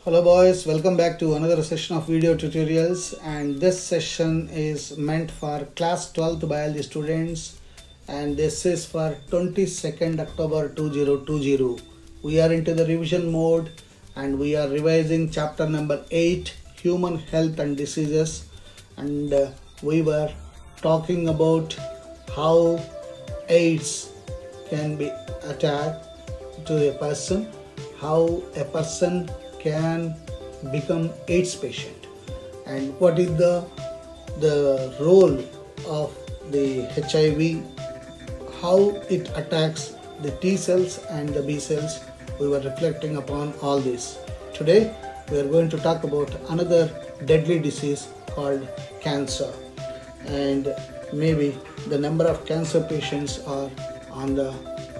Hello boys, welcome back to another session of video tutorials, and this session is meant for class 12th biology students, and this is for 22nd October 2020. We are into the revision mode and we are revising chapter number 8, human health and diseases, and we were talking about how AIDS can be attacked to a person, how a person can become AIDS patient, and what is the role of the HIV, how it attacks the T cells and the B cells. We were reflecting upon all this. Today we are going to talk about another deadly disease called cancer, and maybe the number of cancer patients are on the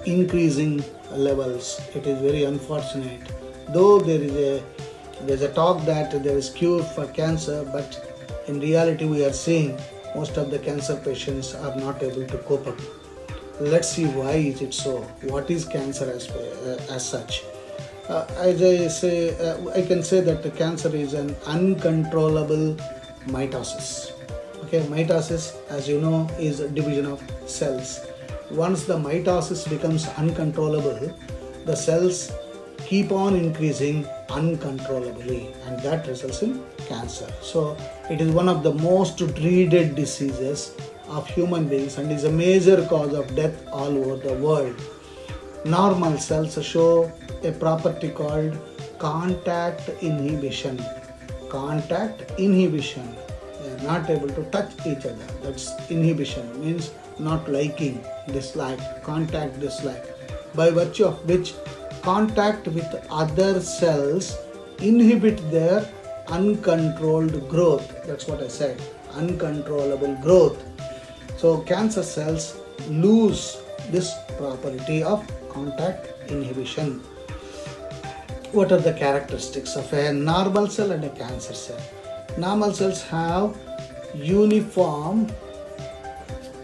increasing levels. It is very unfortunate. Though there's a talk that there is cure for cancer, but in reality we are seeing most of the cancer patients are not able to cope up. Let's see why is it so. What is cancer as such? As I say, I can say that the cancer is an uncontrollable mitosis. Okay, mitosis, as you know, is a division of cells. Once the mitosis becomes uncontrollable, the cells keep on increasing uncontrollably, and that results in cancer. So it is one of the most dreaded diseases of human beings and is a major cause of death all over the world. Normal cells show a property called contact inhibition. Contact inhibition. They are not able to touch each other. That's inhibition, means not liking, dislike, contact dislike, by virtue of which contact with other cells inhibit their uncontrolled growth. That's what I said, uncontrollable growth. So cancer cells lose this property of contact inhibition. What are the characteristics of a normal cell and a cancer cell? Normal cells have uniform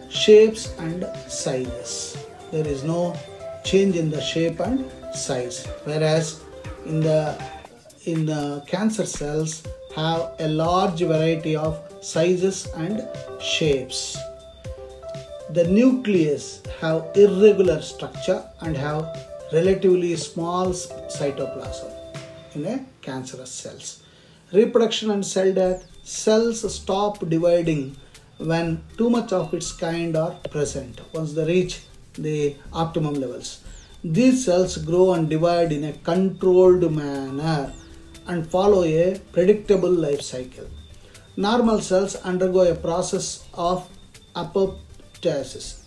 shapes and sizes. There is no change in the shape and size, whereas in the cancer cells have a large variety of sizes and shapes. The nucleus have irregular structure and have relatively small cytoplasm in a cancerous cells. Reproduction and cell death. Cells stop dividing when too much of its kind are present. Once they reach the optimum levels, these cells grow and divide in a controlled manner and follow a predictable life cycle. Normal cells undergo a process of apoptosis,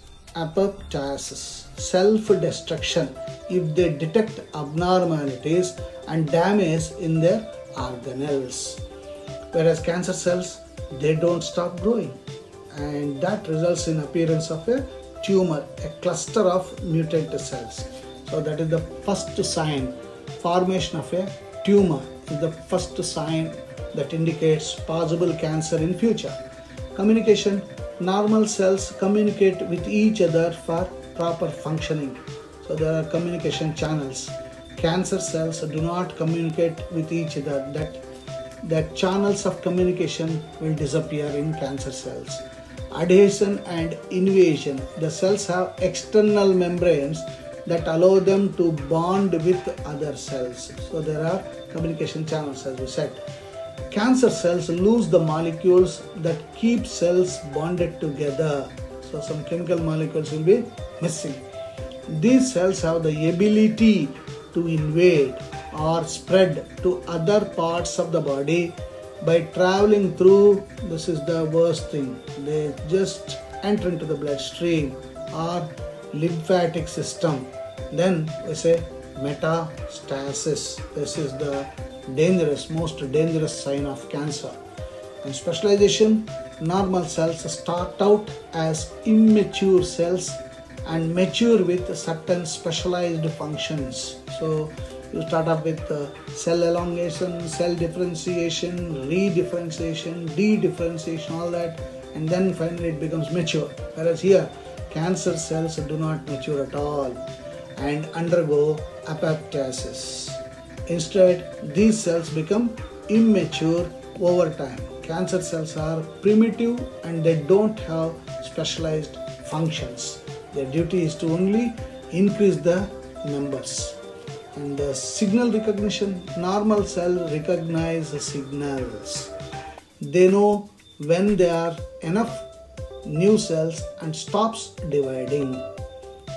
self-destruction, if they detect abnormalities and damage in their organelles. Whereas cancer cells, they don't stop growing, and that results in appearance of a tumor, a cluster of mutant cells. So that is the first sign. Formation of a tumor is the first sign that indicates possible cancer in future. Communication. Normal cells communicate with each other for proper functioning. So there are communication channels. Cancer cells do not communicate with each other. That channels of communication will disappear in cancer cells. Adhesion and invasion. The cells have external membranes that allow them to bond with other cells. So there are communication channels, as we said. Cancer cells lose the molecules that keep cells bonded together. So some chemical molecules will be missing. These cells have the ability to invade or spread to other parts of the body by traveling through, this is the worst thing, they just enter into the bloodstream or lymphatic system. Then we say metastasis. This is the most dangerous sign of cancer. And specialization. Normal cells start out as immature cells and mature with certain specialized functions. So you start off with cell elongation, cell differentiation, redifferentiation, dedifferentiation, all that, and then finally it becomes mature. Whereas here, cancer cells do not mature at all and undergo apoptosis. Instead, these cells become immature over time. Cancer cells are primitive and they don't have specialized functions. Their duty is to only increase the numbers. And the signal recognition, normal cell recognize the signals. They know when there are enough new cells and stops dividing.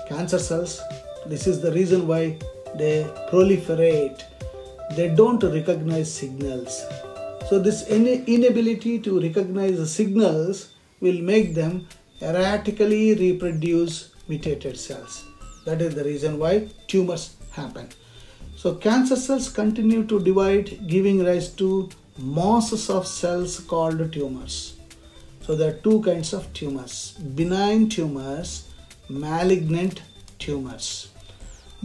Cancer cells, this is the reason why they proliferate. They don't recognize signals. So this inability to recognize the signals will make them erratically reproduce mutated cells. That is the reason why tumors happen. So cancer cells continue to divide, giving rise to masses of cells called tumors. So there are two kinds of tumors: benign tumors, malignant tumors.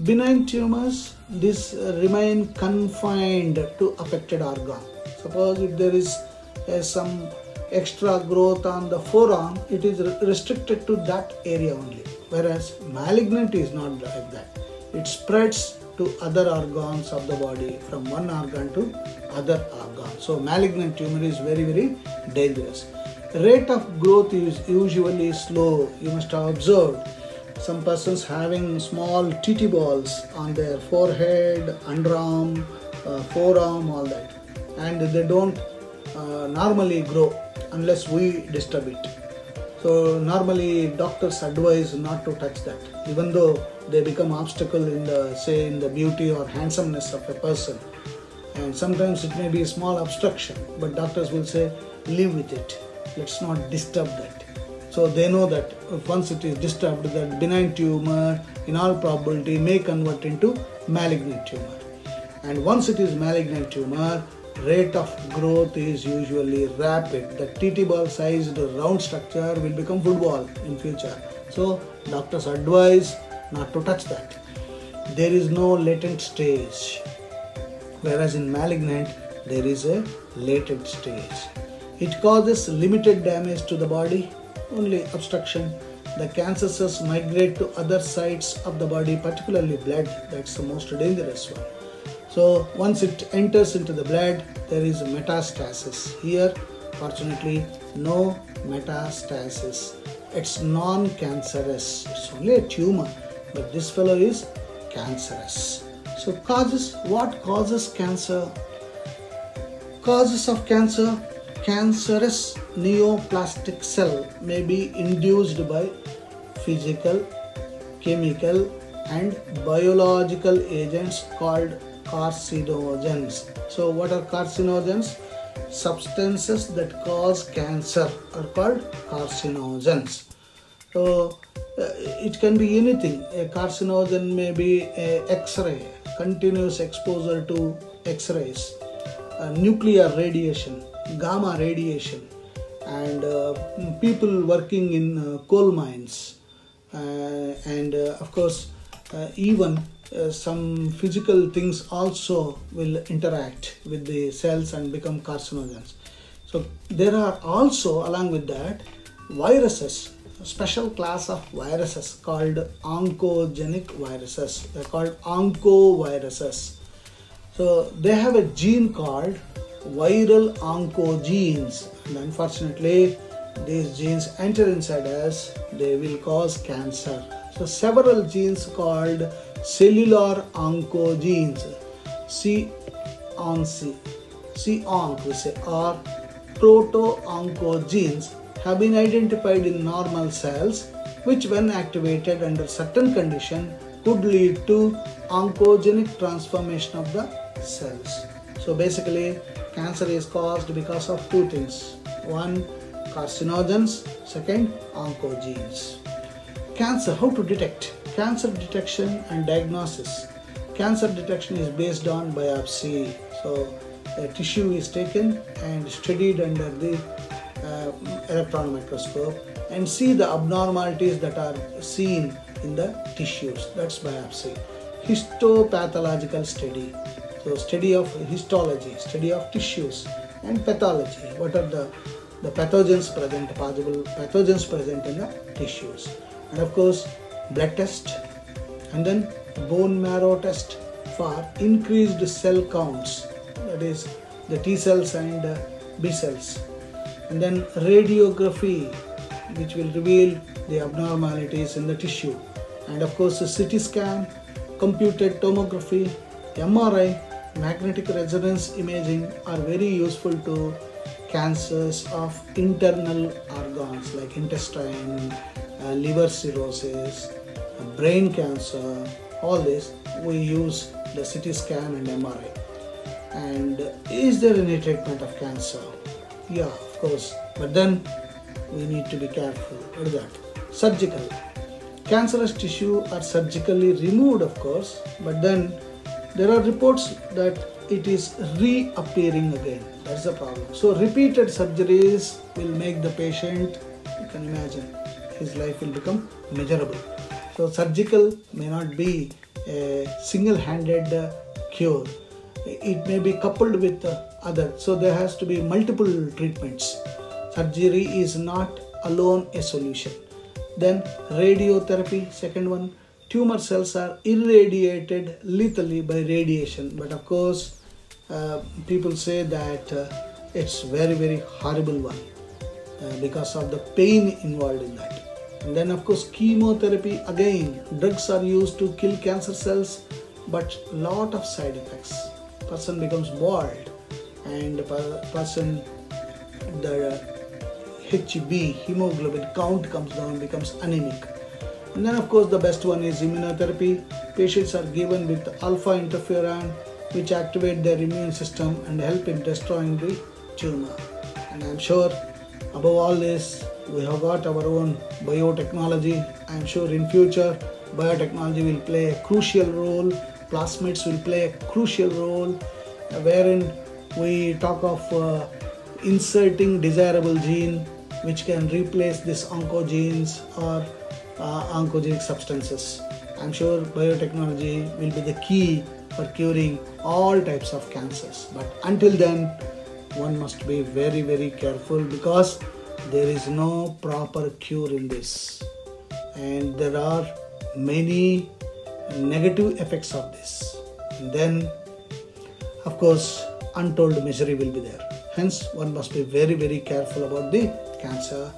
Benign tumors, this remain confined to affected organ. Suppose if there is some extra growth on the forearm, it is restricted to that area only. Whereas malignant is not like that. It spreads to other organs of the body, from one organ to other organ. So malignant tumor is very, very dangerous. Rate of growth is usually slow. You must have observed some persons having small TT balls on their forehead, underarm, forearm, all that, and they don't normally grow unless we disturb it. So normally doctors advise not to touch that, even though they become obstacle in the beauty or handsomeness of a person. And sometimes it may be a small obstruction, but doctors will say, live with it, let's not disturb that. So they know that once it is disturbed, that benign tumor in all probability may convert into malignant tumor. And once it is malignant tumor, rate of growth is usually rapid. The TT ball sized round structure will become football in future. So doctors advise not to touch that. There is no latent stage, whereas in malignant there is a latent stage. It causes limited damage to the body, only obstruction. The cancer cells migrate to other sites of the body, particularly blood. That's the most dangerous one. So once it enters into the blood, there is metastasis. Here, fortunately, no metastasis. It's non-cancerous. It's only a tumor, but this fellow is cancerous. So causes, what causes cancer? Causes of cancer: cancerous neoplastic cell may be induced by physical, chemical and biological agents called carcinogens. So what are carcinogens? Substances that cause cancer are called carcinogens. So it can be anything. A carcinogen may be X-ray, continuous exposure to X-rays, nuclear radiation, gamma radiation, and people working in coal mines, and of course even some physical things also will interact with the cells and become carcinogens. So there are also, along with that, viruses, a special class of viruses called oncogenic viruses. They are called oncoviruses. So they have a gene called viral oncogenes, and unfortunately these genes enter inside us, they will cause cancer. So several genes called cellular oncogenes, C-onc we say, or proto-oncogenes have been identified in normal cells, which when activated under certain conditions could lead to oncogenic transformation of the cells. So basically cancer is caused because of two things: one, carcinogens; second, oncogenes. Cancer, how to detect? Cancer detection and diagnosis. Cancer detection is based on biopsy. So a tissue is taken and studied under the electron microscope and see the abnormalities that are seen in the tissues. That's biopsy. Histopathological study. So study of histology, study of tissues, and pathology. What are the pathogens present, possible pathogens present in the tissues? And of course, blood test, and then bone marrow test, for increased cell counts, that is the T cells and B cells. And then radiography, which will reveal the abnormalities in the tissue. And of course the CT scan, computed tomography, MRI, magnetic resonance imaging are very useful to cancers of internal organs like intestine, liver cirrhosis, brain cancer. All this we use the CT scan and MRI. And is there any treatment of cancer? Yeah, of course, but then we need to be careful. What is that? Surgical. Cancerous tissue are surgically removed, of course, but then there are reports that it is reappearing again. That's the problem. So repeated surgeries will make the patient, you can imagine, his life will become miserable. So surgical may not be a single-handed cure. It may be coupled with other. So there has to be multiple treatments. Surgery is not alone a solution. Then radiotherapy, second one. Tumor cells are irradiated lethally by radiation, but of course people say that it's very horrible one because of the pain involved in that. And then of course chemotherapy, again drugs are used to kill cancer cells, but lot of side effects. Person becomes bald, and person, the HB, hemoglobin count comes down, becomes anemic. And then of course the best one is immunotherapy. Patients are given with alpha interferon, which activate their immune system and help in destroying the tumor. And I'm sure above all this, we have got our own biotechnology. I'm sure in future biotechnology will play a crucial role. Plasmids will play a crucial role, wherein we talk of inserting desirable gene which can replace these oncogenes or oncogenic substances. I'm sure biotechnology will be the key for curing all types of cancers. But until then, one must be very careful, because there is no proper cure in this. And there are many negative effects of this. And then, of course, untold misery will be there. Hence, one must be very careful about the cancer.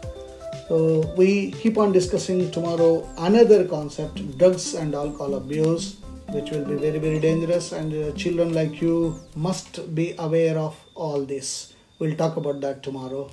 So we keep on discussing tomorrow another concept, drugs and alcohol abuse, which will be very dangerous, and children like you must be aware of all this. We'll talk about that tomorrow.